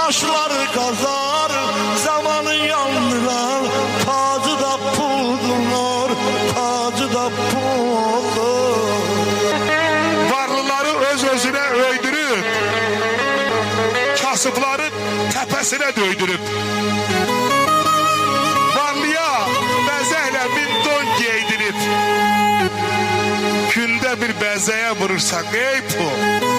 Taşları kazar, zamanı yandıran, tacı da puldular, tacı da puldur. Varlıları öz-özünə öydürüb, kasıbları təpəsinə döydürüb. Varlıya bəzəklə min don geydirib. Gündə bir bəzəyə vurursan, ey pul.